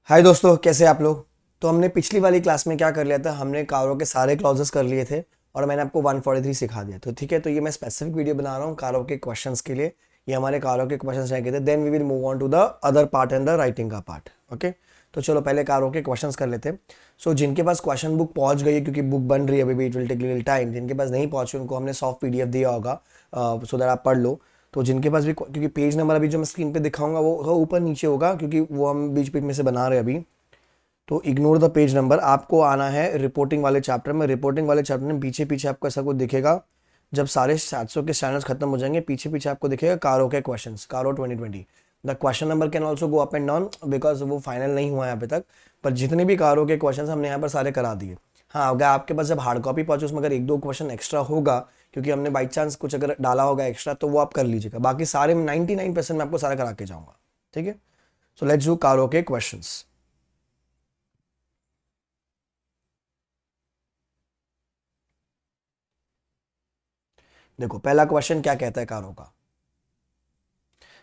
हाय दोस्तों, कैसे आप लोग। तो हमने पिछली वाली क्लास में क्या कर लिया था, हमने कारों के सारे क्लॉजेस कर लिए थे और मैंने आपको 143 सिखा दिया। तो ठीक है, तो ये मैं स्पेसिफिक वीडियो बना रहा हूँ कारों के क्वेश्चंस के लिए। ये हमारे कारों के क्वेश्चंस रह गए थे। Then we will move on to the other part and the writing का पार्ट। ओके, तो चलो पहले कारों के क्वेश्चंस कर लेते हैं। सो जिनके पास क्वेश्चन बुक पहुंच गई है, क्योंकि बुक बन रही है अभी भी, it will take little time. जिनके पास नहीं पहुंची उनको हमने सॉफ्ट पीडीएफ दिया होगा, सो दैट आप पढ़ लो। तो जिनके पास भी, क्योंकि पेज नंबर अभी जो मैं स्क्रीन पे दिखाऊंगा वो ऊपर नीचे होगा, क्योंकि वो हम बीच बीच में से बना रहे हैं अभी। तो इग्नोर द पेज नंबर, आपको आना है रिपोर्टिंग वाले चैप्टर में। रिपोर्टिंग वाले चैप्टर में पीछे पीछे आपको ऐसा कुछ दिखेगा। जब सारे 700 के स्टैंडर्ड्स खत्म हो जाएंगे, पीछे पीछे आपको दिखेगा कारो के क्वेश्चंस, कारो 2020। The question number can also go up and down, because वो फाइनल नहीं हुआ है अभी तक। पर जितने भी कारो के क्वेश्चन हमने यहाँ पर सारे करा दिए। हाँ, अगर आपके पास जब हार्ड कॉपी पहुंचे उसमें अगर एक दो क्वेश्चन एक्स्ट्रा होगा, क्योंकि हमने बाई चांस कुछ अगर डाला होगा एक्स्ट्रा, तो वो आप कर लीजिएगा। बाकी सारे 99% मैं आपको सारा करा के जाऊंगा। ठीक है, सो लेट्स डू कारो के क्वेश्चंस। देखो पहला क्वेश्चन क्या कहता है कारो का।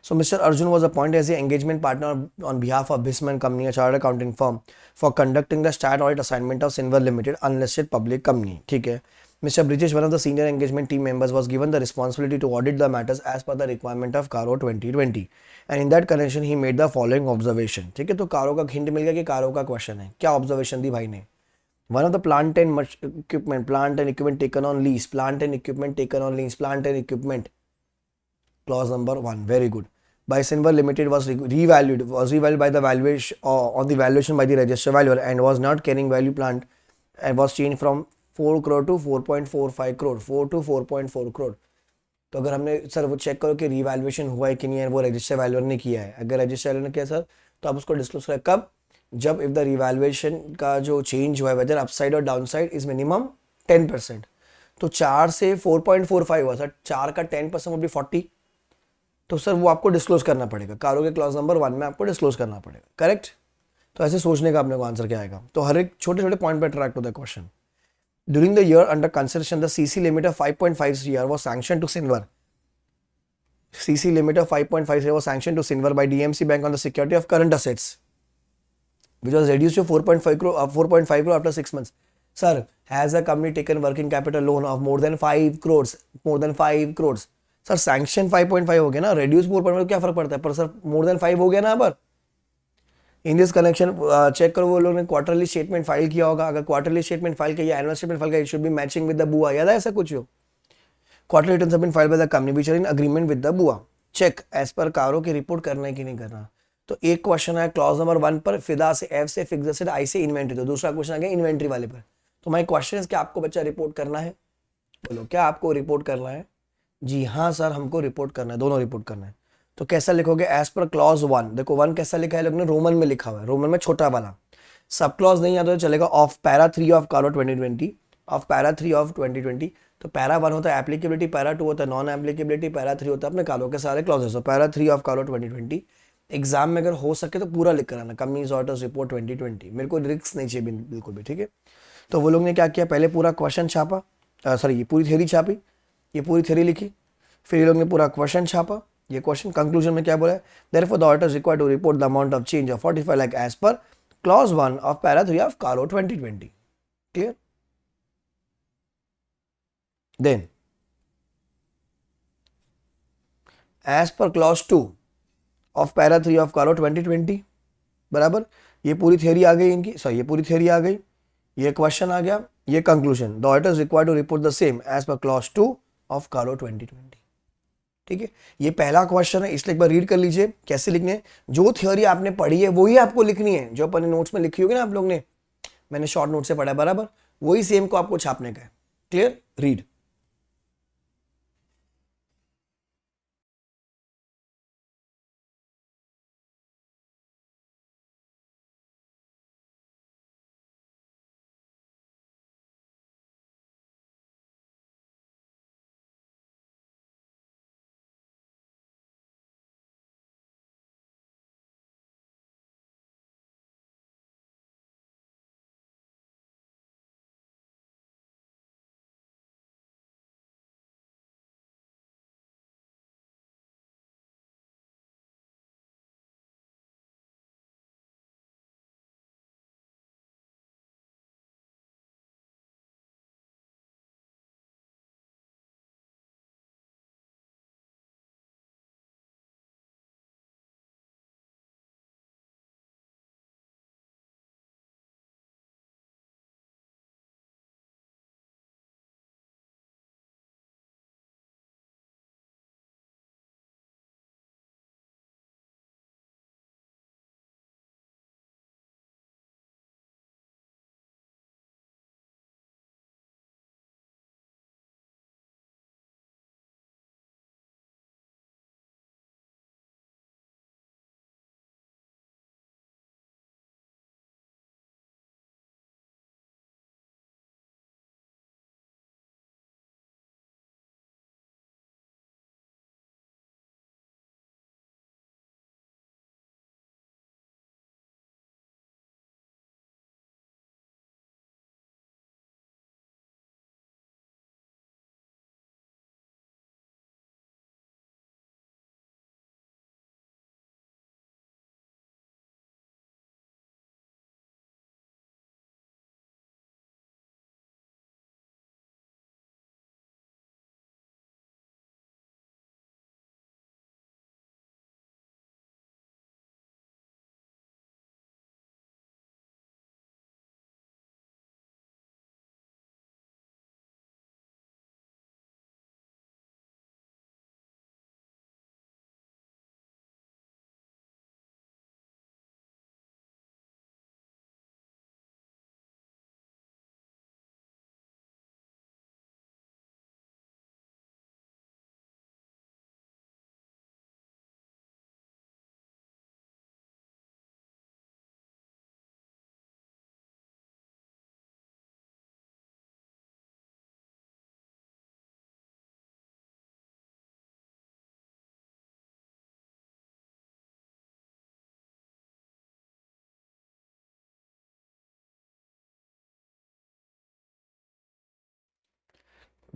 So Mr. Arjun was appointed as the engagement partner on behalf of Bisman Company, a chartered accounting firm, for conducting the stat audit assignment of Sinver Limited, unlisted public company. ठीक है. Mr. Brijesh, one of the senior engagement team members, was given the responsibility to audit the matters as per the requirement of Caro 2020. And in that connection, he made the following observation. ठीक है, तो कारो का hint मिल गया कि कारो का question है। क्या ऑब्जर्वेशन दी भाई ने। One of the plant and equipment taken on lease, plant and equipment taken on lease, plant and equipment. Clause number one, very good. By Sinver Limited was revalued by the valuation on the valuation by the register valuer and was not carrying value plant and was changed from 4 crore to 4.45 crore, 4 to 4.4 crore. तो अगर हमने sir वो check करो कि revaluation हुआ है कि नहीं है, वो रजिस्टर वैल्यूअर ने किया है। अगर रजिस्टर वैल्यूअर ने किया सर, तो आप उसको डिस्क्लोज करें कब, जब इफ द रिवैल्यूएशन का जो चेंज हुआ है वेदर अपसाइड और डाउन साइड इज मिनिमम 10%। तो 4 से 4.45 हुआ सर, 4 का 10% वो भी 40। तो सर वो आपको डिस्क्लोज करना पड़ेगा, कारो के क्लॉज नंबर 1 में आपको डिस्क्लोज करना पड़ेगा। करेक्ट। तो ऐसे सोचने का अपने को आंसर क्या आएगा। तो हर एक छोटे छोटे पॉइंट पर अट्रैक्ट होता है question. During the year under consideration the CC limit of 5.5 CR was sanction to silver. CC limit of 5.5 was sanctioned to Sinwar by DMC Bank on the security of current assets, which was reduced to 4.5 crore, 4.5 crore after 6 months. Sir, has a company taken working capital loan of more than 5 crores? More than 5 crores. Sir sanction 5.5 हो गया ना, reduce 4.5 क्या फर्क पड़ता है, पर sir मोर than 5 हो गया ना। अब इन दिस कनेक्शन चेक करो, वो लोग ने क्वार्टरली स्टेटमेंट फाइल किया होगा। अगर क्वार्टरली स्टेटमेंट फाइल किया, एनुअल स्टेटमेंट फाइल किया, it should be matching with the बुआ। याद है ऐसा कुछ हो। Quarterly returns have been filed by the company which are in agreement with the बुआ। चेक एज पर कारो की रिपोर्ट करना है कि नहीं करना। तो एक क्वेश्चन है क्लॉज नंबर 1 पर, फिदा से, एफ से, फिक्सर से, आई से, इन्वेंट्री। तो दूसरा क्वेश्चन आ गया इन्वेंट्री वाले पर। तो माय क्वेश्चन है, क्या आपको बच्चा रिपोर्ट करना है। बोलो, क्या आपको रिपोर्ट करना है। जी हाँ सर, हमको रिपोर्ट करना है, दोनों रिपोर्ट करना है। तो कैसा लिखोगे, एज पर क्लॉज 1। देखो 1 कैसा लिखा है लोग ने, रोमन में लिखा हुआ है, रोमन में छोटा वाला। सब क्लॉज नहीं आता तो चलेगा, of para 3 of CARO 2020, of para 3 of 2020। तो पैरा 1 होता है एप्लीकेबिलिटी, पैरा 2 होता है नॉन एप्लीकेबिलिटी, पैरा 3 होता है अपने कारो के सारे क्लॉजेस। तो पैरा 3 ऑफ कारो 2020। एग्जाम में अगर हो सके तो पूरा लिख कर आना, कंपनीज ऑडिटर्स रिपोर्ट 2020। मेरे को रिस्क नहीं चाहिए बिल्कुल भी। ठीक है, तो वो लोग ने क्या किया, पहले पूरा क्वेश्चन छापा, सॉरी ये पूरी थ्योरी छापी, ये पूरी थ्योरी लिखी। फिर ये लोग ने पूरा क्वेश्चन छापा, ये क्वेश्चन कंक्लूजन में क्या बोला है, therefore the auditor is required to report the amount of change of 45 lakh as per clause 1 of para 3 of CARO 2020। Clear. Then as per clause 2 of para 3 of CARO 2020, बराबर। ये पूरी theory आ गई इनकी, sorry ये पूरी थ्योरी आ गई, ये question आ गया, ये conclusion. The auditor is required to report the same as per clause 2 of CARO 2020। ठीक है, ये पहला क्वेश्चन है, इसलिए एक बार रीड कर लीजिए कैसे लिखने हैं। जो थ्योरी आपने पढ़ी है वही आपको लिखनी है, जो अपने नोट्स में लिखी होगी ना आप लोग ने, मैंने शॉर्ट नोट से पढ़ा है बराबर, वही सेम को आपको छापने का है। Clear, read.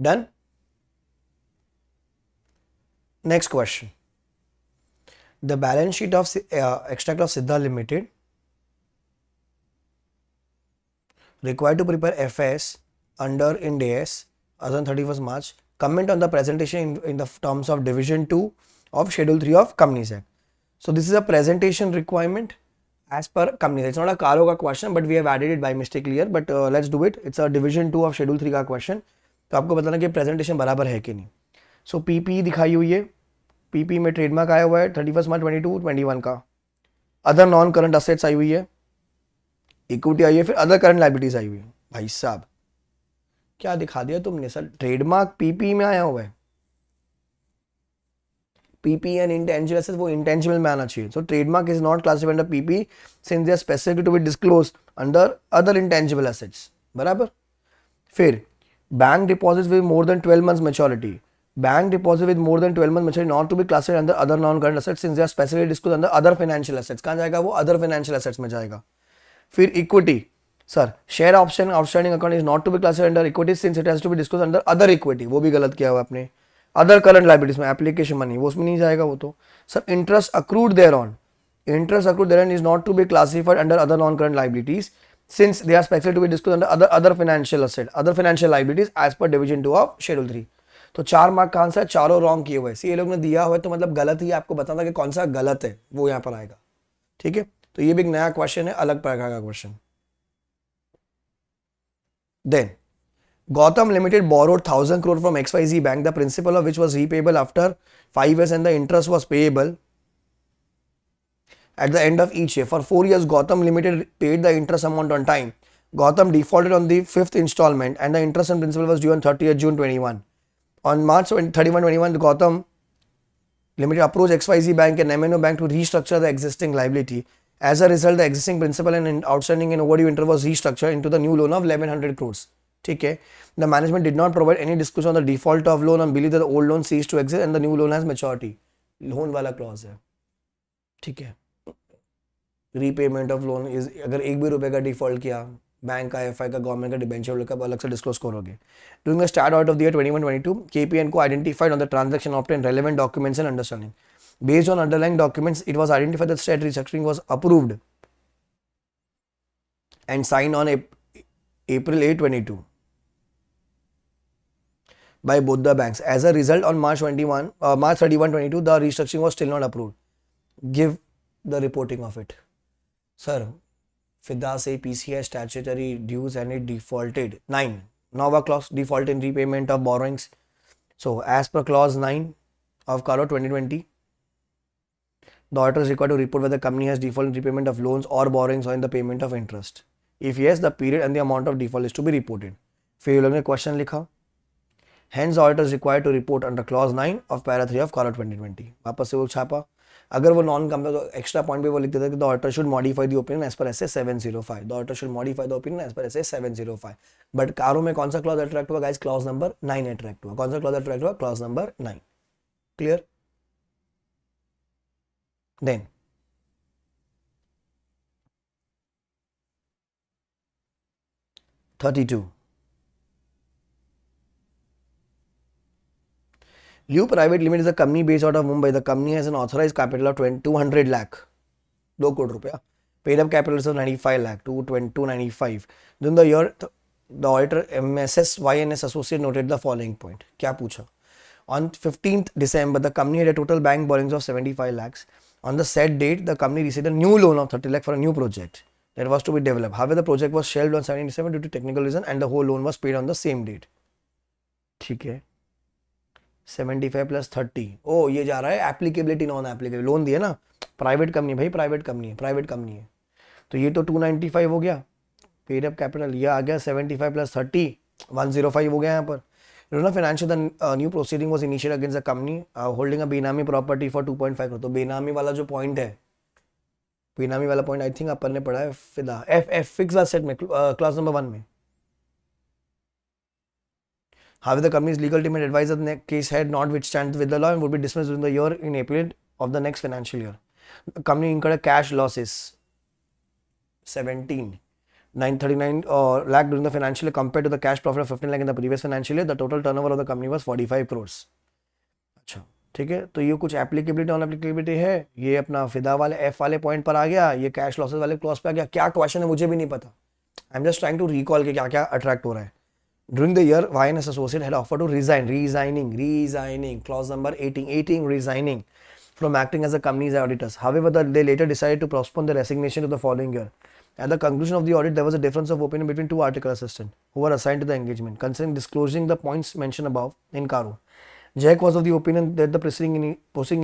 Done? Next question. The balance sheet of extract of Siddha Limited required to prepare FS under Ind AS as on 31st March. Comment on the presentation in the terms of Division 2 of Schedule 3 of Companies Act. So this is a presentation requirement as per Companies Act. It's not a Karoga question, but we have added it by mistake here. But let's do it. It's a Division 2 of Schedule 3 का question. तो आपको बताना कि presentation बराबर है कि नहीं. So PPE दिखाई हुई है. PPE में ट्रेडमार्क आया हुआ है 31 मार्च 22-21 का. अदर नॉन करंट असेट्स आई हुई है, इक्विटी आई है, फिर अदर करंट लाइबिलिटीज आई हुई है. भाई साहब क्या दिखा दिया तुमने सर. ट्रेडमार्क पीपी में आया हुआ है. पीपी एंड इंटेंजिबल एसेट्स वो इंटेंजिबल में आना चाहिए. So trademark is not classified under PP since they are specific to be disclose under other intangible assets. बराबर. फिर bank deposits with more than 12 months maturity. Bank deposit with more than 12 month maturity not to be classified under other non current assets since they are specifically disclose under other financial assets. कहां जाएगा वो? Other financial assets में जाएगा. फिर equity. Sir share option outstanding account is not to be classified under equity since it has to be disclose under other equity. वो भी गलत किया हुआ आपने. अदर करंट लाइबिलिटीज में एप्लीकेशन मनी वो उसमें नहीं जाएगा वो तो. Sir interest accrued thereon. Interest accrued thereon is not to be classified under other non current liabilities since they are specific to be disclose under other financial asset other financial liabilities as per division 2 of schedule 3. तो 4 mark का answer चारों wrong किए हुए. ये लोग ने दिया हुआ है तो मतलब गलत ही. आपको बताना कि कौन सा गलत है वो यहाँ पर आएगा. ठीक है. तो ये भी एक नया क्वेश्चन है, अलग प्रकार का question. Then, Gotham Limited borrowed 1,000 crore from XYZ Bank, the principal of which was repayable after 5 years and the interest was payable at the end of each year. For 4 years, Gotham Limited paid the interest amount on time. Gotham defaulted on the 5th installment and the interest and principal was due on 30th June 21. On March 31, 21, Gotham Limited approached XYZ Bank and MNO Bank to restructure the existing liability. As a result, the existing principal and outstanding and overdue interest was restructured into the new loan of 1100 crores. ठीक है. The management did not provide any disclosure on the default of loan and believe that the old loan ceased to exist and the new loan has maturity. Loan वाला clause है. ठीक है. Repayment of loan is अगर एक भी रुपए का default किया, बैंक का, एफआई का, गवर्नमेंट का डिबेंचर का अलग से डिस्क्लोज करोगे. During the start out of the year 21-22, KPN identified on the transaction obtained relevant documents and understanding. Based on underlying documents, it was identified that state restructuring was approved and signed on April 8, 22 by both the banks. As a result, on March 31, 22, the restructuring was still not approved. Give the reporting of it. Sir, FIDA say PCI statutory dues and it defaulted. 9. Nova clause default in repayment of borrowings. So, as per clause 9 of CARO 2020, the auditor is required to report whether the company has default in repayment of loans or borrowings or in the payment of interest. If yes, the period and the amount of default is to be reported. फिर ये लोग ने question लिखा. Hence, the auditor is required to report under clause 9 of para 3 of CARO 2020. वापस से वो छापा. अगर वो नॉन कंप्लाइंट तो एक्स्ट्रा पॉइंट पे वो लिख देता है कि the auditor should modify the opinion as per SA 705. The auditor should modify the opinion as per SA 705. But CARO में कौन सा क्लॉज अट्रैक्ट हुआ गाइस? क्लॉज नंबर 9 अट्रैक्ट हुआ. कौन सा क्लॉज अट्रैक्ट हुआ? Clause number 9. Clear? Then (32) Liu Private Limited is a company based out of Mumbai. The company has an authorized capital of 200 lakh, 2 crore रुपया. Paid up capital is of 95 lakh, 295. During the year, the auditor MSS YNS Associate noted the following point. क्या पूछा? On 15th December, the company had a total bank borrowings of 75 lakhs. On the said date, the company received a new loan of 30 lakh for a new project that was to be developed. However, the project was shelved on 17th December due to technical reason and the whole loan was paid on the same date. ठीक है. 75 plus 30. ओ ये जा रहा है applicability non applicable. Loan दिए ना, private company भाई, private company है, प्राइवेट कंपनी है. तो ये तो 295 हो गया पेड अप कैपिटल. ये आ गया 75 प्लस 30, 105 हो गया यहाँ पर. Financial new proceeding was initiated against the company holding a बेनामी प्रॉपर्टी फॉर 2.5 करोड़. तो बेनामी वाला जो पॉइंट है, बेनामी वाला पॉइंट आई थिंक अपन ने पढ़ा है फिदा एफ फिक्स एसेट में क्लास नंबर 1 में. However, the company's legal team had advised that the case had not withstand with the law and would be dismissed within the year in April of the next financial year. The company incurred a cash losses 17. 939 lakh during the financial year compared to the cash profit of 15 lakh in the previous financial year. The total turnover of the company was 45 crores. अच्छा ठीक है, तो ये कुछ applicability non applicability है, ये अपना फिदा वाले एफ वाले पॉइंट पर आ गया, ये कैश लॉसेस वाले क्लॉज पे आ गया। क्या क्वेश्चन है मुझे भी नहीं पता, I am just trying to recall के क्या क्या अट्रैक्ट हो रहा है। During the year, YNS Associate had offered to resigning, clause number 18, resigning from acting as the company's auditors. However, they later decided to postpone their resignation to the following year. At the conclusion of the audit, there was a difference of opinion between two article assistants who were assigned to the engagement concerning disclosing the points mentioned above in Karo. Jack was of the opinion that the posting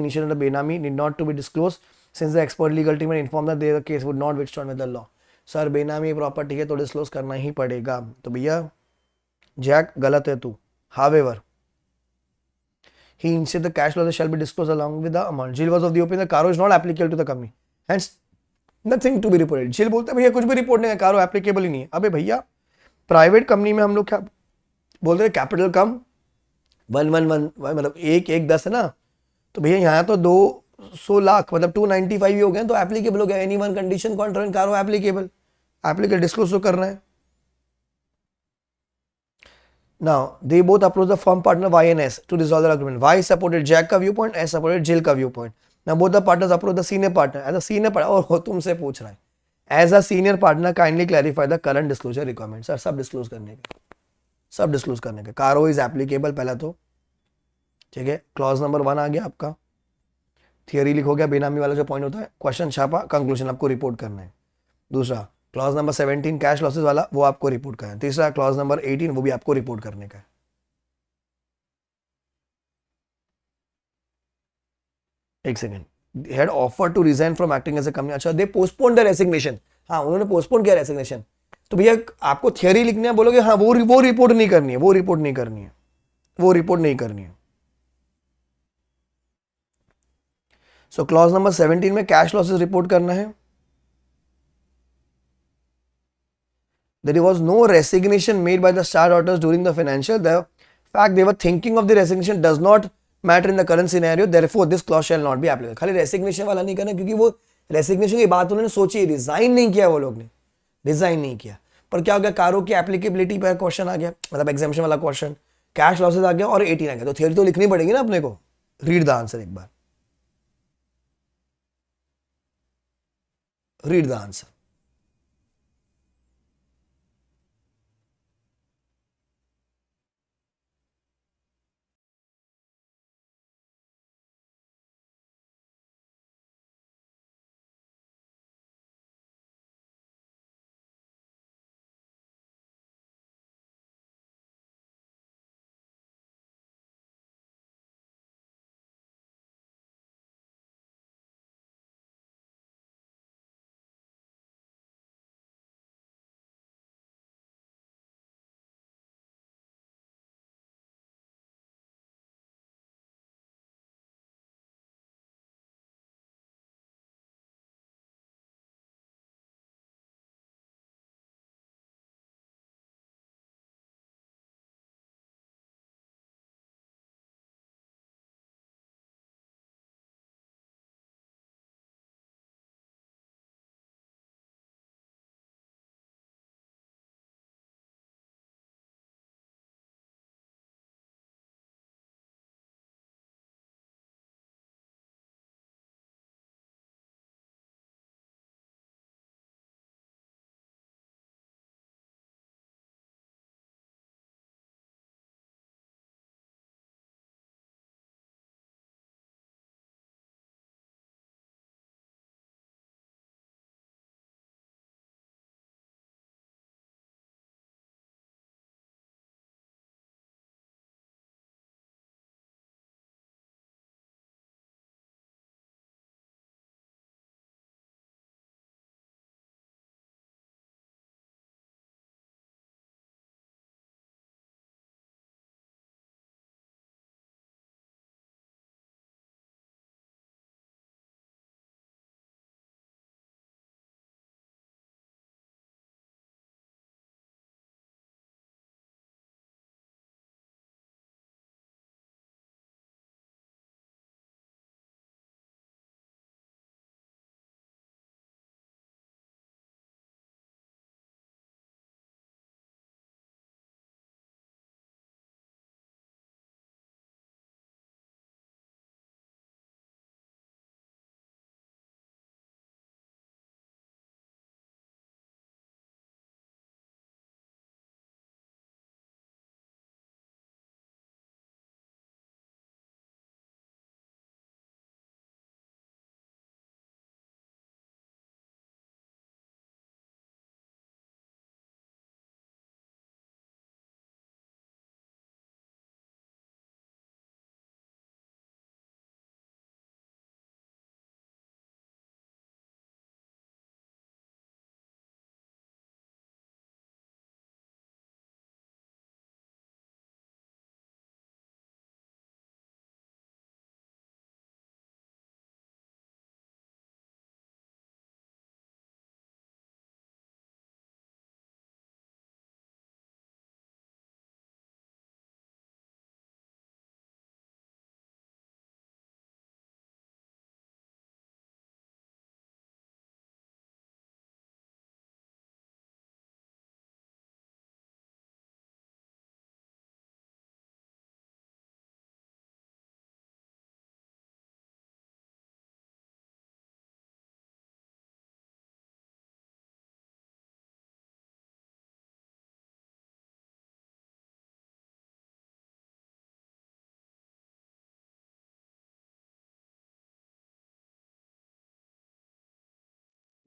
initial and the Benami need not to be disclosed since the expert legal team had informed that their case would not withstand with the law. Sir बेनामी property है तो disclose करना ही पड़ेगा। तो भैया Jack गलत है तू। However, he insisted the cash losses shall be disclosed along with the amount. Jill was of the opinion that Caro is not applicable to the company. Hence, nothing to be reported. Jill बोलता है भैया कुछ भी report नहीं है, कारो applicable ही नहीं है। अबे भैया प्राइवेट कंपनी में हम लोग क्या बोलते हैं, कैपिटल कम 111 मतलब 1 10 है ना, तो भैया यहाँ तो 200 लाख मतलब 295 ही हो गए तो एप्लीकेबल हो गया। एनी वन कंडीशन कॉन्ट्रेंट कारो एप्लीकेबल डिस्क्लोज तो करना है। Now, they both approached the firm partner YNS to resolve the agreement. Y supported Jack का viewpoint, S supported Jill का viewpoint. Now, both the partners approached the senior partner. As a senior partner, और तुमसे पूछ रहा है, as a senior partner, kindly clarify the current disclosure requirements. Sir सब disclose करने का, सब डिस्क्लोज करने का। कारो इज एप्लीकेबल पहला तो, ठीक है, क्लॉज नंबर 1 आ गया आपका, थियरी लिख हो गया, बेनामी वाला जो पॉइंट होता है, क्वेश्चन छापा, कंक्लूजन आपको रिपोर्ट करना है। दूसरा क्लॉज नंबर 17 कैश लॉसेस वाला, वो आपको रिपोर्ट करना है। तीसरा क्लॉज नंबर 18 वो भी आपको रिपोर्ट करने का है। एक second, had offer to resign from acting as a company. अच्छा, दे पोस्टपोन द रेसिग्नेशन। हाँ उन्होंने पोस्टपोन किया रेसिग्नेशन। तो भैया आपको थियरी लिखने बोलोगे, हाँ वो रिपोर्ट नहीं करनी है, वो रिपोर्ट नहीं करनी है, वो रिपोर्ट नहीं करनी है। सो क्लॉज नंबर 17 में कैश लॉसेस रिपोर्ट करना है। There was no resignation made by the Star Daughters during the financial. The fact they were thinking of the resignation does not matter in the current scenario. Therefore, this clause shall not be applicable. खाली resignation वाला नहीं करना, क्योंकि वो resignation की बात उन्होंने सोची, resign नहीं किया, वो लोग ने रिजाइन नहीं किया। पर क्या हो गया, कारो की एप्लीकेबिलिटी पर क्वेश्चन आ गया, मतलब एग्जामिनेशन वाला क्वेश्चन, कैश लॉसेस आ गया और 18 आ गया, तो थियरी तो लिखनी पड़ेगी ना अपने को। रीड द आंसर एक बार, read the answer.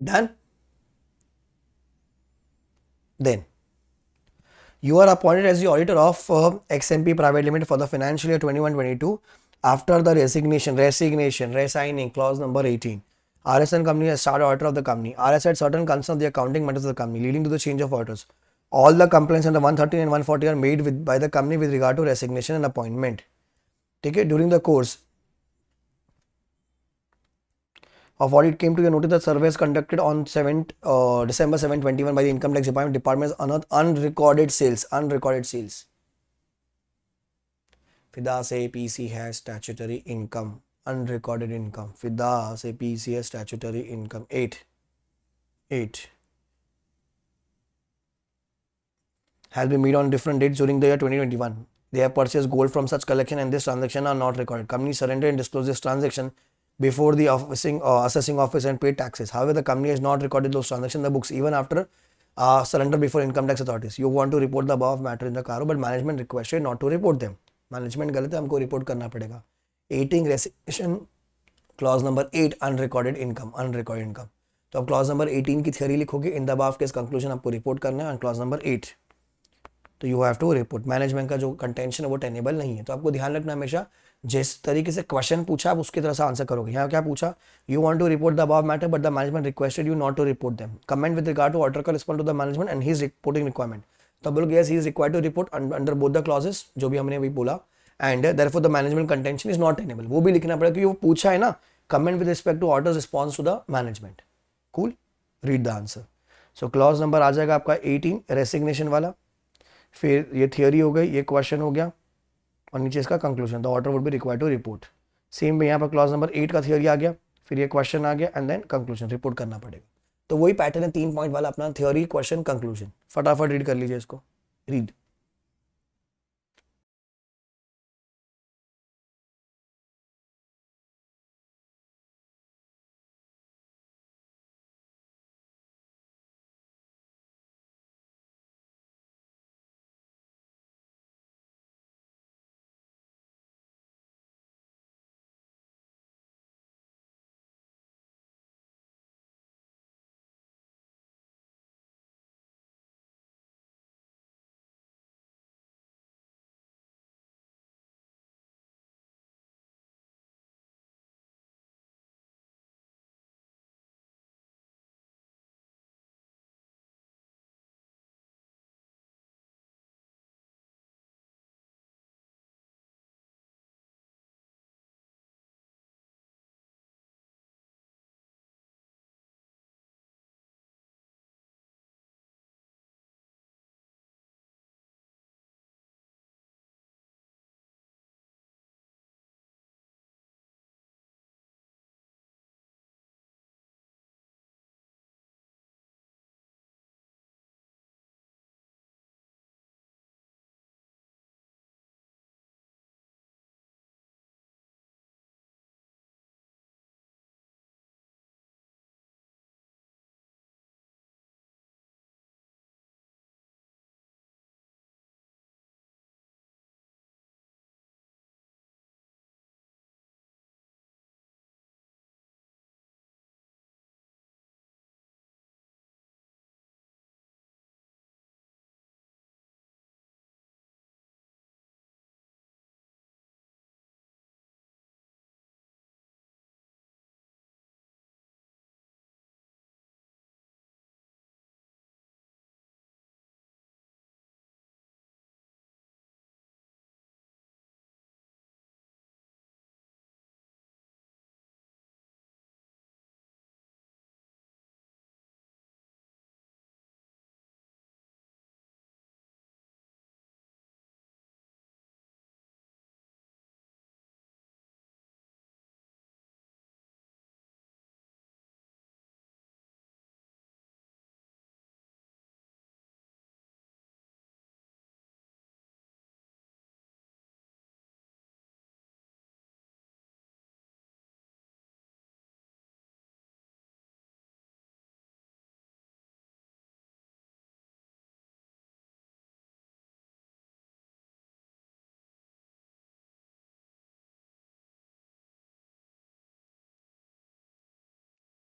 Done? Then you are appointed as the auditor of XMP Private Limited for the financial year 21-22 after the resigning clause number 18. RSN company has started auditor of the company. RS had certain concerns of the accounting matters of the company, leading to the change of auditors. All the complaints under 113 and 140 are made by the company with regard to resignation and appointment. Okay, during the course of audit came to your notice that surveys conducted on December 7, 21 by the Income Tax Department unearthed unrecorded sales. फिदा से PC है statutory income, unrecorded income. फिदा से PC है statutory income. 8 has been made on different dates during the year 2021. They have purchased gold from such collection and this transaction are not recorded. Company surrendered and disclosed this transaction before the assessing office and paid taxes. However, the company has not recorded those transactions in the books even after surrender before income tax authorities. You want to report the above matter in the caro, but management requested not to report them. Management गलत है, हमको report करना पड़ेगा. 18 resignation clause number 8 unrecorded income. तो अब clause number 18 की theory लिखोगे, in the above case conclusion आपको report करना है, and clause number 8 तो you have to report. Management का जो कंटेंशन है वो टेनेबल नहीं है. तो आपको ध्यान रखना हमेशा जिस तरीके से क्वेश्चन पूछा आप उसकी तरह से आंसर करोगे. यहाँ क्या पूछा, you want to report the above matter but the management requested you not to report them. Comment with regard to order का respond to the management and he is reporting requirement. तब बोलोगे yes he is required to report under both the clauses जो भी हमने अभी बोला and therefore the management contention is not tenable. वो भी लिखना पड़ेगा क्योंकि वो पूछा है ना. Comment with respect to order response to the management. Cool, read the answer. So clause number आ जाएगा आपका 18 रेसिग्नेशन वाला. फिर ये थियोरी हो गई, ये क्वेश्चन हो गया और नीचे इसका conclusion, the order would be required to report. Same यहाँ पर क्लॉज नंबर 8 का थियोरी आ गया, फिर ये क्वेश्चन आ गया एंड देन कंक्लूजन रिपोर्ट करना पड़ेगा. तो वही पैटर्न है 3 पॉइंट वाला अपना, थियोरी क्वेश्चन कंक्लूजन. फटाफट रीड कर लीजिए इसको. Read.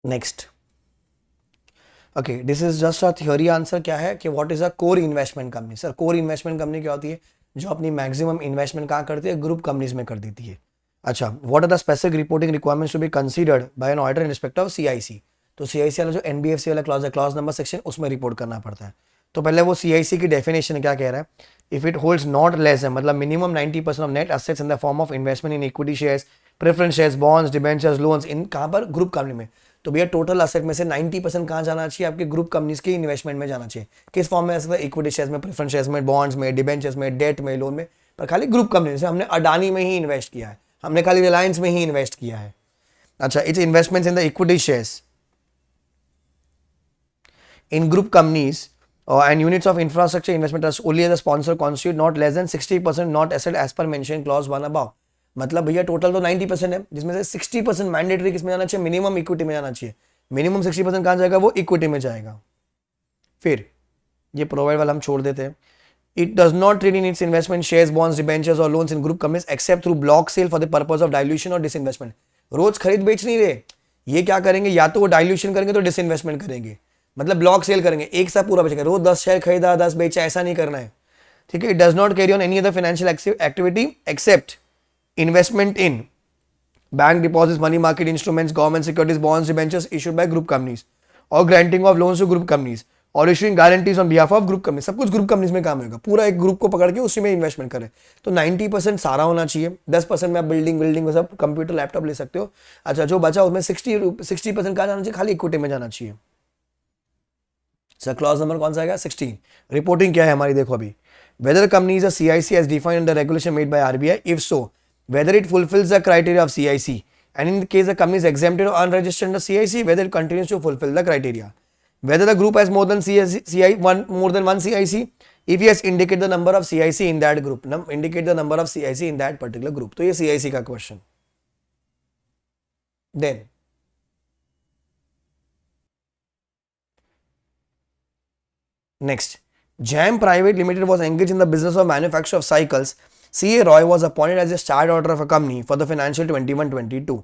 Next okay, this is just a theory answer. क्या है कि what is a core investment company? Sir core investment company क्या होती है? जो अपनी मैक्सिमम इन्वेस्टमेंट कहाँ करती है? ग्रुप कंपनीज में कर देती है। अच्छा, what are the specific reporting requirements to be considered by an auditor in respect of CIC? तो सीआईसी वाला जो एनबीएफसी वाला क्लॉज है, क्लॉज नंबर सेक्शन, उसमें रिपोर्ट करना पड़ता है। तो पहले वो सीआईसी की डेफिनेशन क्या कह रहा है? If it holds not less है, मतलब minimum 90% of net assets in the form of investment in equity shares, preference shares, bonds, debentures, loans, in कहाँ पर? ग्रुप कंपनी में। तो भैया टोटल असेट में से 90% कहाँ जाना चाहिए? आपके ग्रुप कंपनीज के इन्वेस्टमेंट में जाना चाहिए। किस फॉर्म में? ऐसा इक्विटी शेयर्स में, प्रेफरेंस शेयर्स में, बॉन्ड्स में, डिबेंचर्स में, डेट में, लोन में, पर खाली ग्रुप कंपनी से। हमने अडानी में ही इन्वेस्ट किया है, हमने खाली रिलायंस में ही इन्वेस्ट किया है। अच्छा, it's investments in the equity shares in group companies and units of infrastructure investment trust only as a sponsor constitute not less than 60% not asset as per mentioned clause 1 above। मतलब भैया total तो 90% है, जिसमें से 60% mandatory किसमें जाना चाहिए? Minimum equity में जाना चाहिए। मिनिमम 60% कहाँ जाएगा? वो इक्विटी में जाएगा। फिर ये प्रोवाइड वाला हम छोड़ देते हैं। It does not trade in its investment shares, bonds, debentures or loans in group companies except through block sale for the purpose of dilution or disinvestment। रोज खरीद बेच नहीं रहे, ये क्या करेंगे? या तो वो डाइल्यूशन करेंगे तो डिसइन्वेस्टमेंट करेंगे, मतलब ब्लॉक सेल करेंगे, एक साथ पूरा बेचेंगे। रोज 10 शेयर खरीदा 10 बेचा, ऐसा नहीं करना है, ठीक है। It does not carry on any other financial activity except investment in bank deposits, money market instruments, government securities, bonds, debentures issued by group companies और granting of loans to group companies और issuing guarantees on behalf of group company. सब कुछ group companies में काम होगा। पूरा एक group को पकड़ के उसी में इन्वेस्टमेंट करें। तो 90% सारा होना चाहिए, 10% में आप बिल्डिंग सब कंप्यूटर लैपटॉप ले सकते हो। अच्छा, जो बचा उसमें 60% कहाँ जाना चाहिए? खाली इक्विटी में जाना चाहिए। सर क्लॉज नंबर कौन सा आएगा? 16। रिपोर्टिंग क्या है हमारी? देखो अभी, whether company is a CIC as defined under regulation made by RBI, if so whether it fulfills the criteria of CIC, and in the case the company is exempted or unregistered under CIC, whether it continues to fulfill the criteria, whether the group has more than one CIC, if yes, indicate the number of CIC in that group, indicate the number of CIC in that particular group। तो ये CIC का question. Then next, JAM Private Limited was engaged in the business of manufacture of cycles। CA Roy was appointed as a start auditor of a company for the financial 21-22।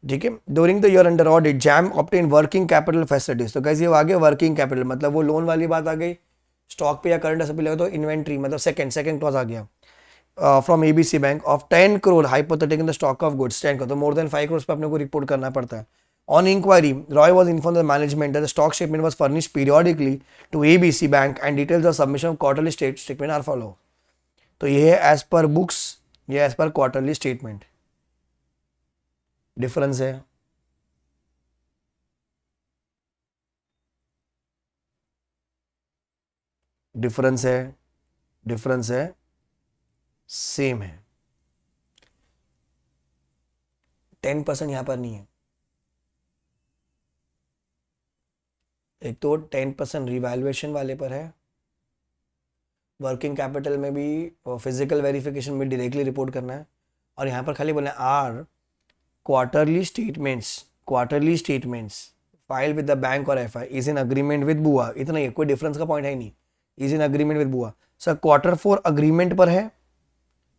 ठीक है, during the year under audit jam obtain working capital facilities. तो कैसे आ गया working capital? मतलब वो loan वाली बात आ गई, स्टॉक पे या करंट एसेट पे लगा तो इन्वेंट्री, मतलब सेकंड क्लॉज आ गया। From ABC bank of 10 crore hypothetic in the stock of goods 10 crore, तो मोर देन 5 करोड़ पे अपने को रिपोर्ट करना पड़ता है। On inquiry, Roy was informed the management that the stock statement was furnished periodically to ABC Bank and details of submission of quarterly statement are follow। तो ये है as per books, ये as per quarterly statement। Difference है, difference है, same है। 10% यहां पर नहीं है। एक तो 10% रिवैल्यूएशन वाले पर है, वर्किंग कैपिटल में भी फिजिकल वेरिफिकेशन में डायरेक्टली रिपोर्ट करना है, और यहाँ पर खाली बोलना है are quarterly statements file with the bank और FI is in agreement with बुआ। इतना ही, कोई डिफरेंस का पॉइंट है नहीं, इज इन अग्रीमेंट विद बुआ। सर Q4 अग्रीमेंट पर है,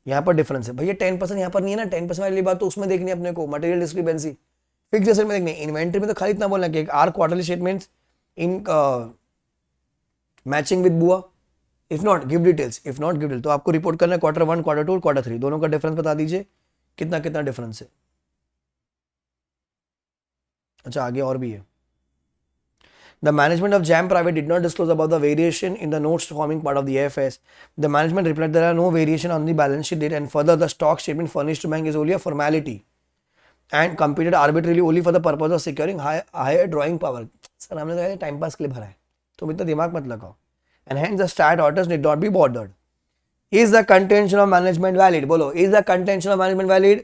यहाँ पर डिफरेंस है। भैया 10% यहाँ पर नहीं है ना, 10% वाली बात तो उसमें देखनी है अपने को, मटेरियल डिस्क्रिपेंसी। फिक्स एसेट में देखनी है, इन्वेंट्री में तो खाली इतना बोलना कि are quarterly statements in matching with बुआ, इफ नॉट गिव डिटेल्स, तो आपको रिपोर्ट करना है Q1, Q2, Q3 दोनों का डिफरेंस बता दीजिए कितना डिफरेंस है। अच्छा, आगे और भी है। The management of JAM Private did not disclose about the variation in the notes forming part of the AFS। The management replied there are no variation on the balance sheet date, and further the stock statement furnished to bank is only a formality and computed arbitrarily only for the purpose of securing higher drawing power। Sir हमने तो कहा time pass के लिए भरा है, तुम इतना दिमाग मत लगाओ। And hence the stat auditors did not be bothered। Is the contention of management valid? बोलो, is the contention of management valid?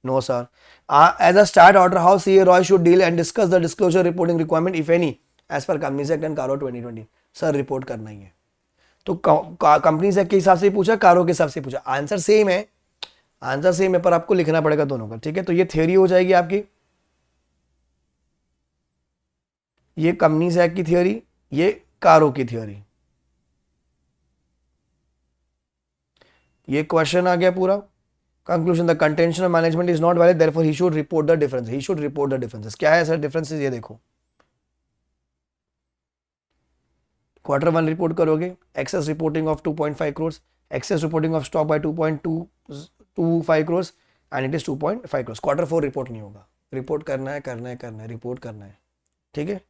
No sir। As a stat auditor, how CA Roy should deal and discuss the disclosure reporting requirement if any as per Companies Act and कारो 2020। Sir report करना ही है, तो companies act के हिसाब से पूछा, कारो के हिसाब से पूछा, आंसर सेम है, पर आपको लिखना पड़ेगा दोनों का। ठीक है, तो ये थ्योरी हो जाएगी आपकी, ये कंपनीज एक्ट की थ्योरी, ये कारो की थ्योरी। ये क्वेश्चन आ गया पूरा। Conclusion, the contention of management is not valid, therefore he should report the difference. क्या है सर डिफरेंसेस? ये देखो, क्वार्टर 1 रिपोर्ट करोगे, excess reporting of 2.5 crores, excess reporting of stock by 2.225 crores and it is 2.5 crores. Quarter 4 report नहीं होगा, report करना है, report करना है. ठीक है.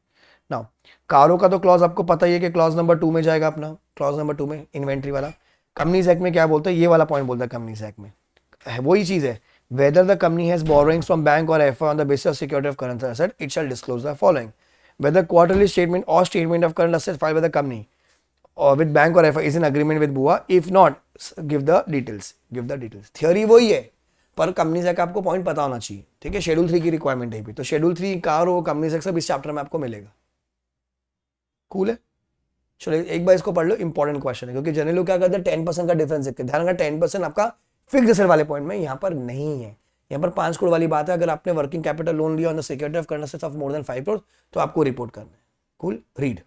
नाउ कारो का तो क्लॉज आपको पता ही है कि क्लॉज नंबर 2 में जाएगा अपना, क्लॉज नंबर 2 में इन्वेंट्री वाला. कंपनीज एक्ट में क्या बोलता है, ये वाला पॉइंट बोलता है कंपनीज एक्ट में, वही चीज है, whether the company has borrowings from bank or FI on the basis of security of current asset, it shall disclose the following: whether quarterly statement or statement of current assets filed by the company or with bank or FI is in agreement with BUA. If not, give the details. Give the details. Theory वही है, पर company से आपको point पता होना चाहिए. ठीक है, शेड्यूल 3 की रिक्वायरमेंट है. तो शेड्यूल 3 कार हो, कंपनी से सब इस चैप्टर में आपको मिलेगा. कूल है. चलो एक बार इसको पढ़ लो, इंपॉर्टेंट क्वेश्चन है, क्योंकि जनरली लोग क्या करते हैं 10% का डिफरेंस देखते हैं. ध्यान रखना 10% आपका फिक्स एसेट वाले पॉइंट में, यहाँ पर नहीं है. यहाँ पर 5 करोड़ वाली बात है. अगर आपने वर्किंग कैपिटल लोन लिया on the security of current assets of more than 5 crore तो आपको रिपोर्ट करना है. Cool. Read.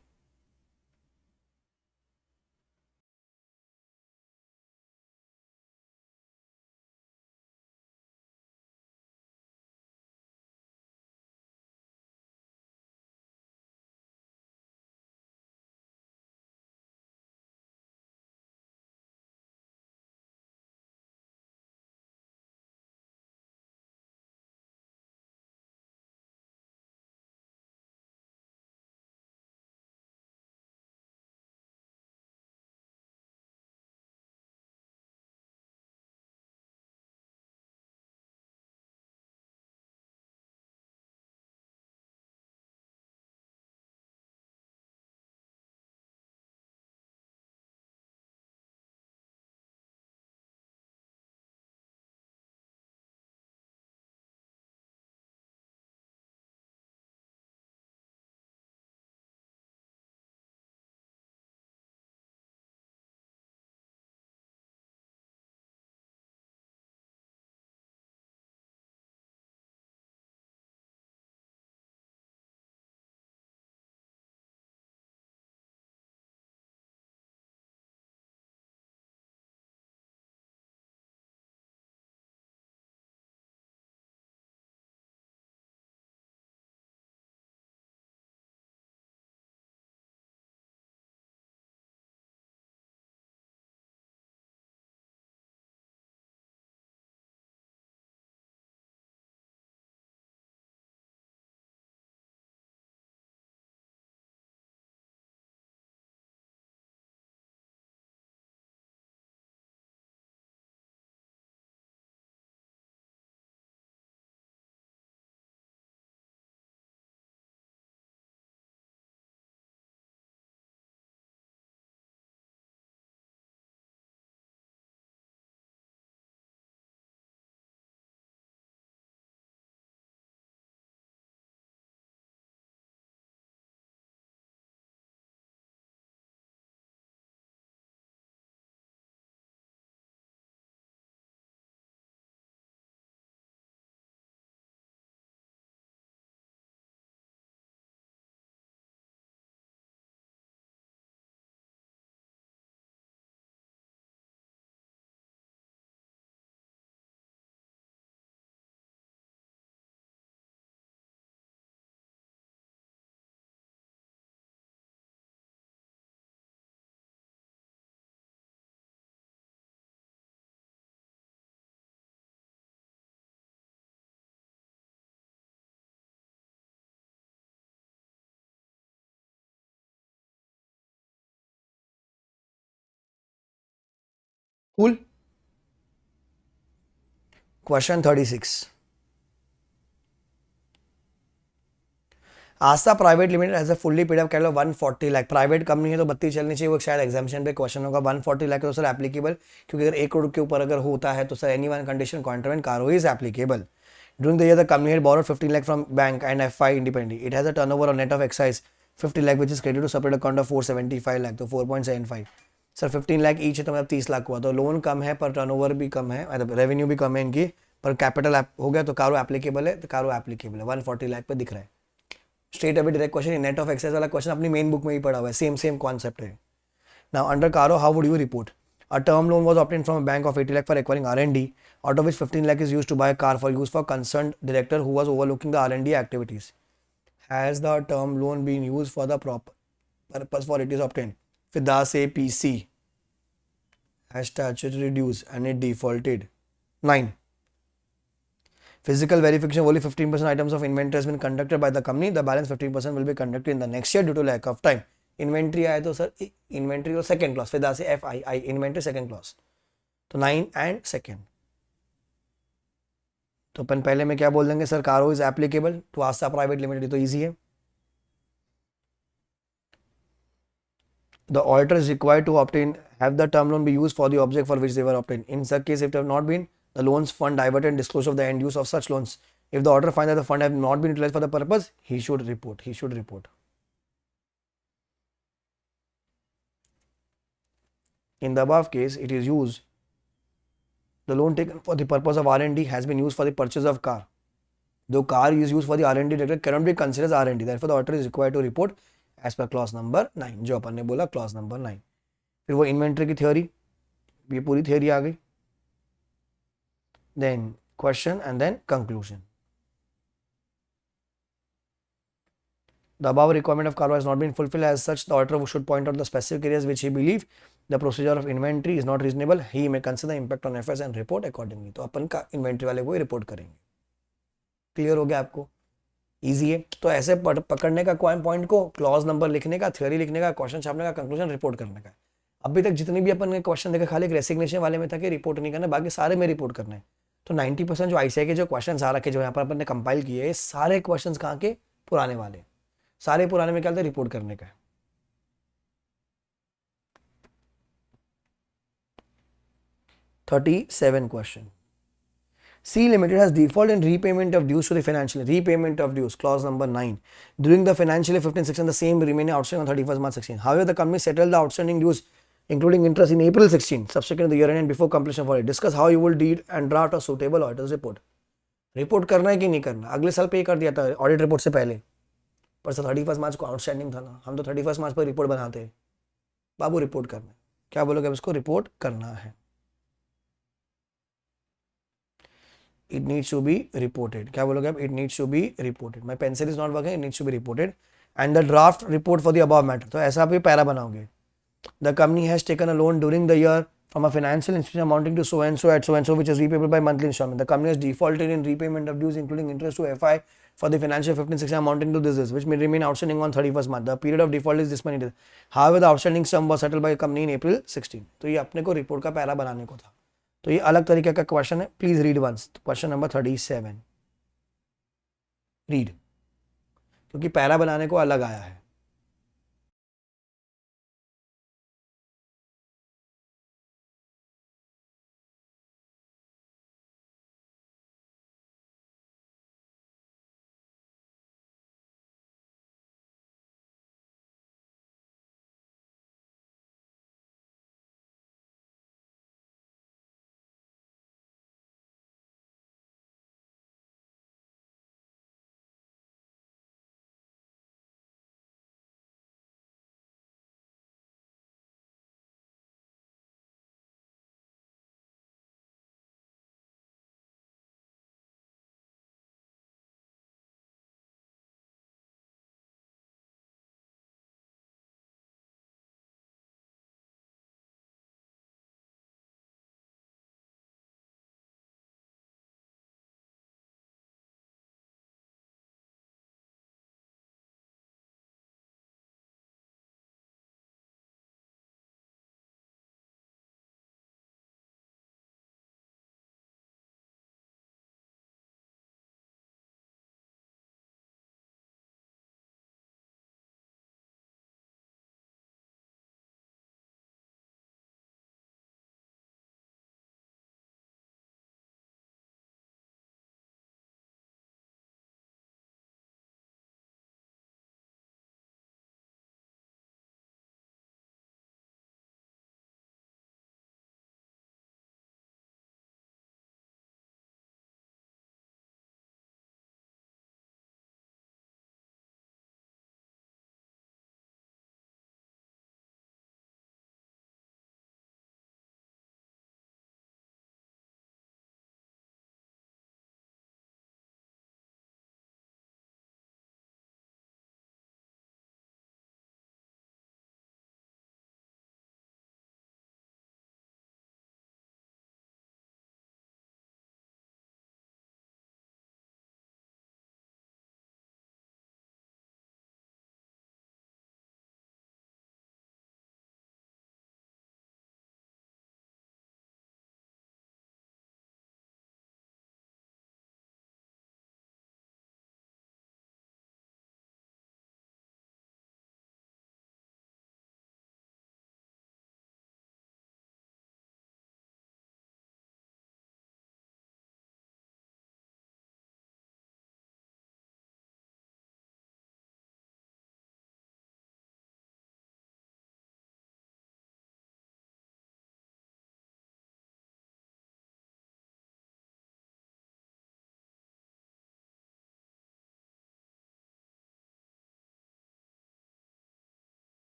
Cool. Question 36. Aastha private limited as a fully paid up capital 140 lakh. Private company है तो बत्ती चलनी चाहिए. वो शायद एग्जामिशन पे क्वेश्चन होगा. 140 लाख तो सर एप्लीकेबल, क्योंकि अगर 1 करोड़ के ऊपर अगर होता है तो sir any one condition contravened CARO is applicable. During the year, the company had borrowed 15 lakh from bank and FI independently. It has a turnover on net of excise 50 lakh, which is credited to separate account of 475 lakh, तो 4.75. Sir 15 lakh each है तो मतलब 30 लाख हुआ. तो loan कम है पर turnover भी कम है, मतलब रेवेन्यू भी कम है इनकी, पर कैपिटल हो गया तो कारो एप्लीकेबल है. तो कारो एप्लीकेबल है. 140 लाख पे दिख रहा है. स्ट्रेट अभी direct question. Net of excise वाला क्वेश्चन अपनी मेन बुक में ही पड़ा हुआ है. सेम कॉन्सेप्ट है. नाउ अंडर कारो how would you report? A term loan was obtained from a bank of 80 lakh for acquiring R&D, out of which 15 lakh is used to buy a car for use for concerned director who was overlooking the R&D activities. Has the term loan been used for the proper? purpose for it is obtained. Fida say PC has statutory dues and it defaulted. 9. Physical verification of only 15% items of inventory has been conducted by the company. The balance 15% will be conducted in the next year due to lack of time. Inventory आया तो sir inventory और second clause फिदा से FII inventory second clause तो 9 and second. तो अपन पहले में क्या बोल देंगे sir CARO is applicable to Aastha private limited तो इजी है. The auditor is required to obtain have the term loan be used for the object for which they were obtained. In such case, if they have not been, the loans fund diverted and disclosure of the end use of such loans. If the auditor finds that the fund have not been utilized for the purpose, he should report. He should report. In the above case, it is used. The loan taken for the purpose of R&D has been used for the purchase of car. Though car is used for the R&D director cannot be considered as R&D. Therefore, the auditor is required to report as per clause number 9. जो अपन ने बोला clause number 9. फिर वो inventory की theory, ये पूरी theory आ गई. Then question and then conclusion. The above requirement of Carlo has not been fulfilled. As such, the auditor should point out the specific areas which he believes the procedure of inventory is not reasonable. He may consider the impact on FS and report accordingly. तो अपन का inventory वाले को ही report करेंगे. Clear हो गया आपको? Easy है. तो ऐसे पकड़ने का पॉइंट को क्लॉज नंबर लिखने का, थ्योरी लिखने का, क्वेश्चन छापने का, कंक्लूजन रिपोर्ट करने का. अभी तक जितनी भी अपन ने क्वेश्चन देखे खाली एक रेसिग्नेशन वाले में था कि रिपोर्ट नहीं करना, बाकी सारे में रिपोर्ट करना है. तो 90% जो आईसीआई के जो क्वेश्चन आ रखे जो यहाँ पर अपन ने कंपाइल किए सारे क्वेश्चन कहाँ के पुराने वाले. सारे पुराने में क्या होता है रिपोर्ट करने का. 37 question. C Limited has default in repayment of dues to the financial repayment of dues clause number 9 during the financial year 15/16 the same remaining outstanding on 31st March 16. However, the company settled the outstanding dues including interest in April 16 subsequent to the year end and before completion for it. Discuss how you will deal and draft a suitable auditor's report. Report करना है कि नहीं करना. अगले साल पे कर दिया था ऑडिट रिपोर्ट से पहले पर सर 31 मार्च को आउटस्टैंडिंग था ना. हम तो 31 मार्च पर रिपोर्ट बनाते हैं. बाबू रिपोर्ट करना है. क्या बोलोगे अब इसको रिपोर्ट करना है. it needs to be reported. क्या बोलोगे आप? It needs to be reported. My pencil is not working. It needs to be reported. And the draft report for the above matter. तो ऐसा आप ये पैरा बनाओगे. The company has taken a loan during the year from a financial institution amounting to so and so at so and so which is repayable by monthly installment. The company has defaulted in repayment of dues including interest to FI for the financial 15/16 amounting to this which may remain outstanding on 31st March. The period of default is this many days. However, the outstanding sum was settled by the company in April 16. तो ये अपने को report का para बनाने को था. तो ये अलग तरीके का क्वेश्चन है. Please read once. Question number 37 read क्योंकि पैरा बनाने को अलग आया है.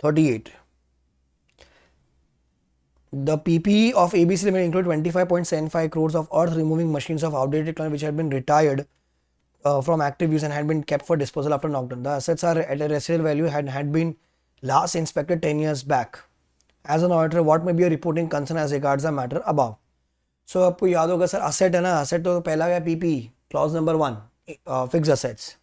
38. The PPE of ABC Limited include 25.75 crores of earth removing machines of outdated technology which had been retired from active use and had been kept for disposal after knockdown. The assets are at a resale value and had been last inspected 10 years back. As an auditor, what may be a reporting concern as regards the matter above? So आपको याद होगा sir, asset है ना, asset तो पहला क्या PPE, clause number 1, fixed assets.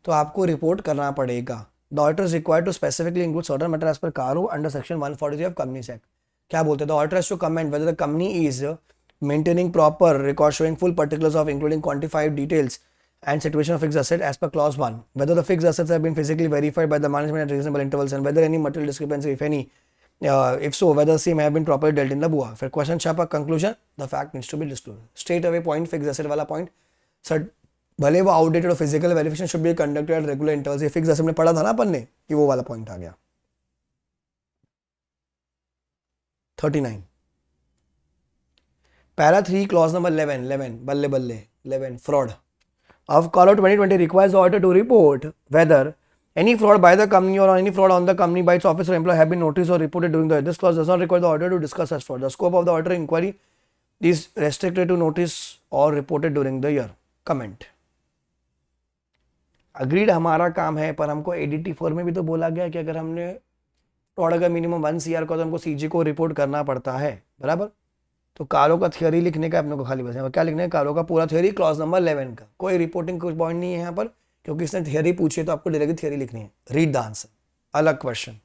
तो आपको रिपोर्ट करना पड़ेगा. The auditor is required to specifically include certain matter as per CARO under section 143 of Companies Act. क्या बोलते हैं? The auditor has to comment whether the company is maintaining proper record showing full particulars of including quantified details and situation of fixed asset as per clause 1, whether the fixed assets have been physically verified by the management at reasonable intervals and whether any material discrepancy, if any, if so, whether the same have been properly dealt in the BUA. फिर question छापा, conclusion, the fact needs to be disclosed. Straight away point, fixed asset वाला point, sir भले वो outdated और physical verification should be conducted at regular intervals. ये fix asset में पढ़ा था ना अपन ने, कि वो वाला पॉइंट आ गया. 39. पैरा 3 क्लॉज नंबर 11 बल्ले बल्ले 11 fraud of CARO 2020 requires the auditor to report whether any fraud by the company or any fraud on the company by its officer or employee have been noticed or reported during the year. This clause does not require the auditor to discuss such fraud. The scope of the auditor inquiry is restricted to notice or reported during the year. Comment. Agreed हमारा काम है, पर हमको ADT 4 में भी तो बोला गया कि अगर हमने फ्रॉड का मिनिमम 1 CR को तो हमको सीजी को रिपोर्ट करना पड़ता है, बराबर. तो कारो का थियोरी लिखने का अपने को खाली बस है, क्या लिखना है? कारो का पूरा थियोरी क्लॉज नंबर 11 का. कोई रिपोर्टिंग कुछ पॉइंट नहीं है यहाँ पर, क्योंकि इसने थियोरी पूछी है तो आपको डायरेक्ट थियोरी लिखनी है. Read the answer. अलग question.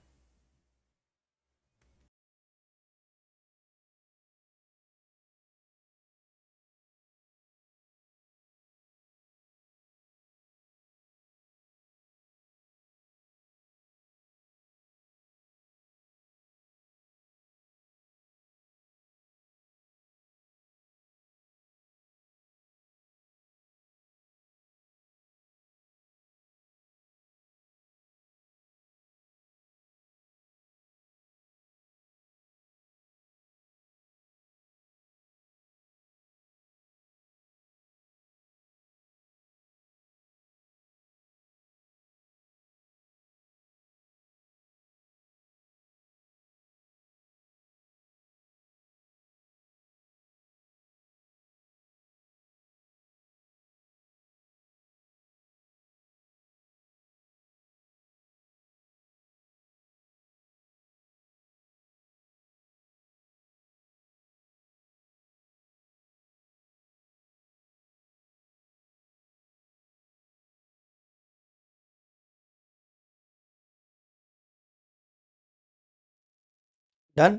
Done.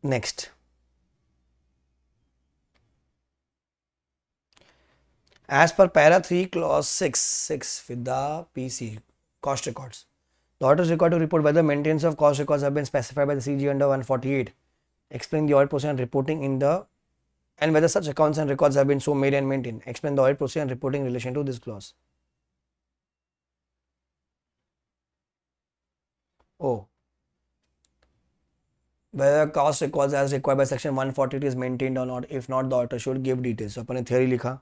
Next. As per para 3 clause 6 with the PC cost records, the auditor is required to report whether maintenance of cost records have been specified by the CG under 148. Explain the audit procedure and reporting in the and whether such accounts and records have been so made and maintained. Explain the audit procedure and reporting in relation to this clause. Oh, whether cost records as required by section 148 is maintained or not. If not, the auditor should give details. So अपने theory लिखा.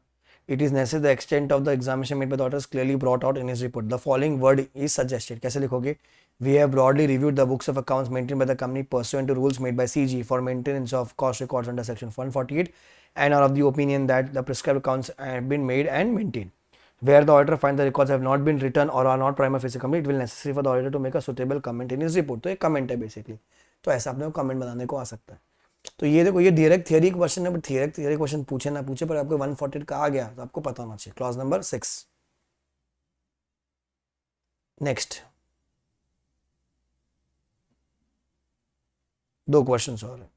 It is necessary the extent of the examination made by the auditor is clearly brought out in his report. The following word is suggested. कैसे लिखोगे? We have broadly reviewed the books of accounts maintained by the company pursuant to rules made by CG for maintenance of cost records under section 148 and are of the opinion that the prescribed accounts have been made and maintained. Where the auditor finds the records have not been written or are not prima facie complete, it will necessary for the auditor to make a suitable comment in his report. तो एक comment है basically. तो ऐसा अपने को comment बनाने को आ सकता है. तो ये देखो, ये डायरेक्ट थियरी क्वेश्चन है, बट थियरी क्वेश्चन पूछे ना पूछे, पर आपको 148 का आ गया तो आपको पता होना चाहिए. Clause number 6. नेक्स्ट. 2 क्वेश्चन और है.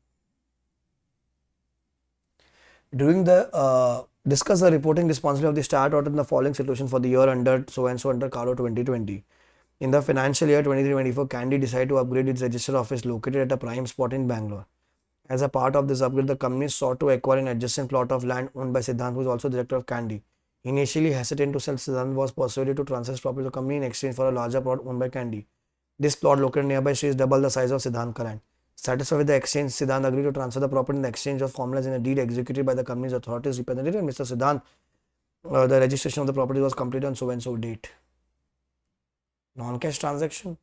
During the discuss the reporting responsibility of the start order in the following situation for the year under so and so under CARO 2020. In the financial year 23-24, Candy decided to upgrade its register office located at a prime spot in Bangalore. As a part of this upgrade, the company sought to acquire an adjacent plot of land owned by Siddhant, who is also director of Candy. Initially hesitant to sell, Siddhant was persuaded to transfer his property to the company in exchange for a larger plot owned by Candy. This plot located nearby is double the size of Siddhant land. Satisfied with the exchange, Siddhant agreed to transfer the property in the exchange of formulas in a deed executed by the company's authorities representative and Mr. Siddhant. The registration of the property was completed on so and so date. Non-cash transaction.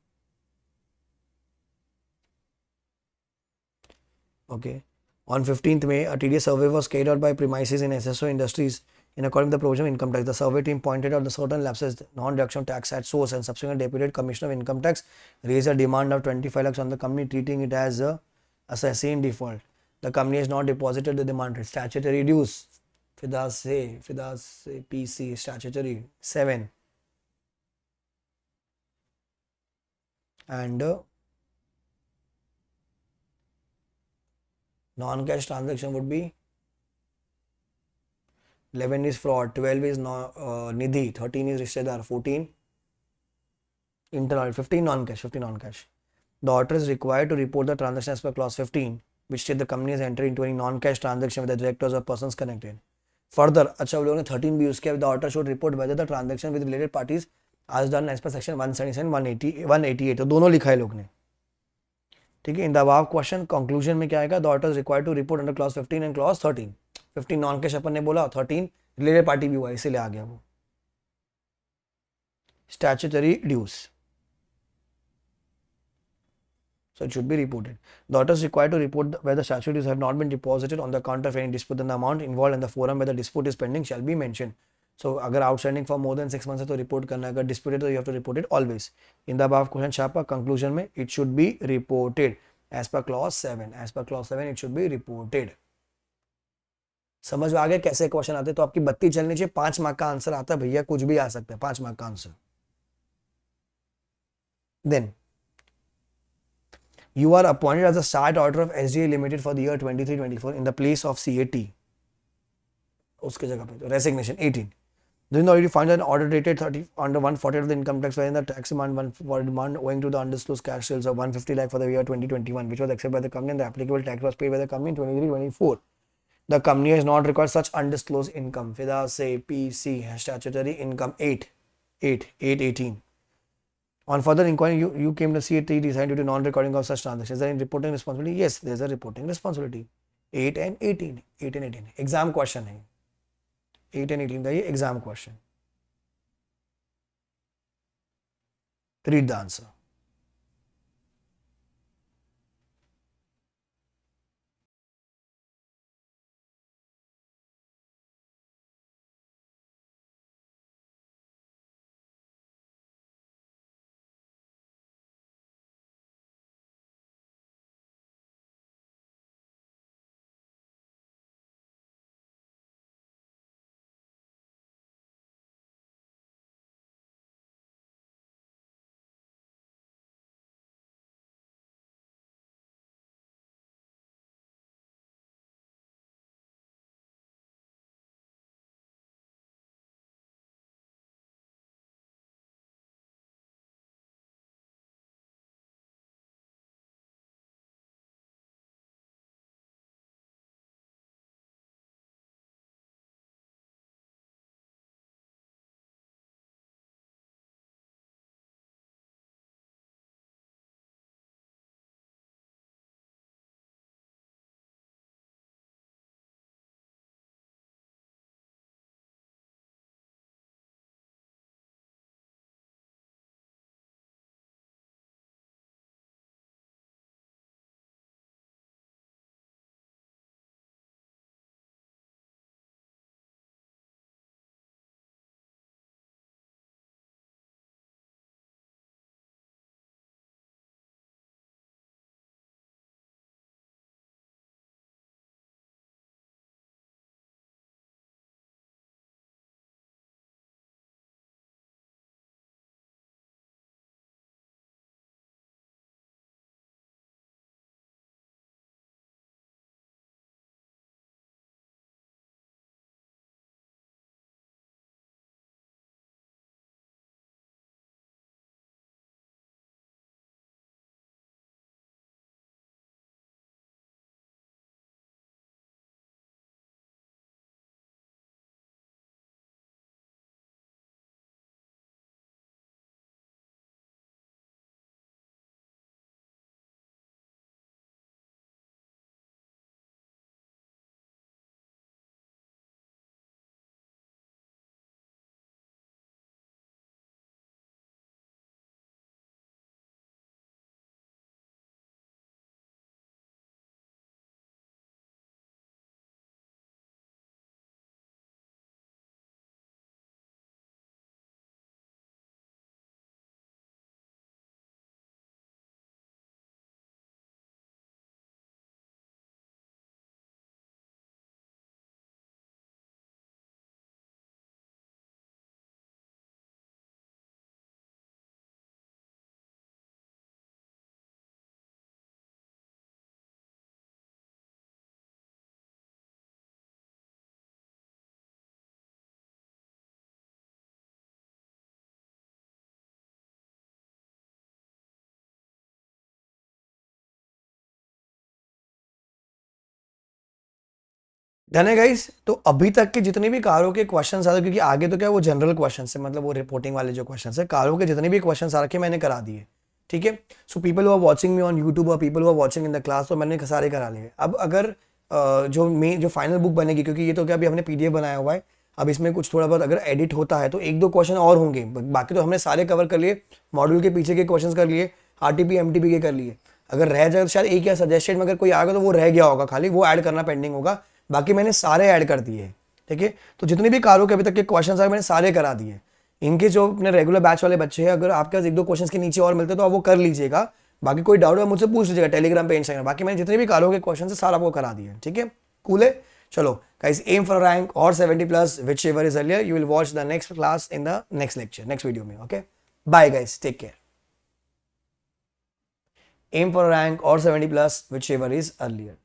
Okay. On 15th May, a tedious survey was carried out by premises in SSO Industries in accordance with the provision of income tax. The survey team pointed out the certain lapses, non-deduction tax at source, and subsequent deputed commissioner of income tax raised a demand of 25 lakhs on the company, treating it as a assessee in default. The company has not deposited the demanded statutory dues. FIDAS PC statutory 7 and non-cash transaction would be 11 is fraud, 12 is nidhi, 13 is rishtedar, 14 internal, 15 non-cash, 15 non-cash. The auditor is required to report the transaction as per clause 15, which state the company has entered into any non-cash transaction with the directors or persons connected. Further, अच्छा वो लोगों ने 13 भी use किया. The auditor should report whether the transaction with related parties as done as per section 177, 180, 188. तो दोनों लिखा है लोग ने. ठीक है. In the above question conclusion में क्या आएगा? The auditor is required to report under clause 15 and clause 13. 15 non cash अपन ने बोला, 13 रिलेटेड पार्टी भी हुआ, इसीलिए आ गया वो. Statutory dues. So it should be reported. The auditor is required to report where the statutory dues have not been deposited on the account of any dispute, then the amount involved in the forum where the dispute is pending shall be mentioned. So अगर outstanding for more than 6 months है तो report करना है. अगर disputed तो you have to report it always. In the above question छापा, conclusion में it should be reported as per clause 7. As per clause 7 it should be reported. समझ में आ गया कैसे क्वेश्चन आते हैं? तो आपकी बत्ती चलनी चाहिए. 5 मार्क का आंसर आता है भैया, कुछ भी आ सकता है 5 मार्क का answer. Then you are appointed as a start order of SDA Limited for the year 23-24 in the place of CAT. उसके जगह पे तो resignation 18. Then the auditor finds an order dated 30 under 140 of the income tax wherein the tax demand for demand owing to the undisclosed cash sales of 150 lakh for the year 2021, which was accepted by the company and the applicable tax was paid by the company in 23-24. The company has not recorded such undisclosed income. FIDA say PC has statutory income 818. On further inquiry, you came to see it, decided to non-recording of such transactions. Is there any reporting responsibility? Yes, there is a reporting responsibility. 8 and 18. 8 and 18. Exam question है. 8 and 18 का ये exam question. Read the answer. Done है guys. तो अभी तक के जितने भी कारों के क्वेश्चंस आ रहे, क्योंकि आगे तो क्या वो जनरल क्वेश्चंस है, मतलब वो रिपोर्टिंग वाले जो क्वेश्चंस है, कारों के जितने भी क्वेश्चंस आ रखे मैंने करा दिए, ठीक है। So people who are watching me on YouTube और people who are watching in the class, तो मैंने सारे करा लिए। अब अगर जो फाइनल बुक बनेगी, क्योंकि ये तो क्या अभी हमने पीडीएफ बनाया हुआ है, अब इसमें कुछ थोड़ा बहुत अगर एडिट होता है तो एक दो क्वेश्चन और होंगे, बाकी तो हमने सारे कवर कर लिए, मॉड्यूल के पीछे के क्वेश्चन कर लिए, आरटीपी एमटीपी के कर लिए। अगर रह जाए तो शायद एक या सजेस्टेड में अगर कोई आएगा तो वो रह गया होगा, खाली वो ऐड करना पेंडिंग होगा, बाकी मैंने सारे ऐड कर दिए, ठीक है। तो जितने भी कारों के अभी तक के क्वेश्चन आए मैंने सारे करा दिए। इनके जो अपने रेगुलर बैच वाले बच्चे हैं, अगर आपके पास एक दो क्वेश्चन के नीचे और मिलते तो आप वो कर लीजिएगा, बाकी कोई डाउट है मुझसे पूछ लीजिएगा टेलीग्राम पे, इंस्टाग्राम। बाकी मैंने जितने भी कारों के क्वेश्चन है सारा आपको करा दिए, ठीक है। कूल है। चलो गाइस, एम फॉर रैंक और 70 plus whichever is earlier, you will watch the next class in the next lecture, next video में। Okay, bye guys, take care. Aim for rank और 70 plus whichever is earlier.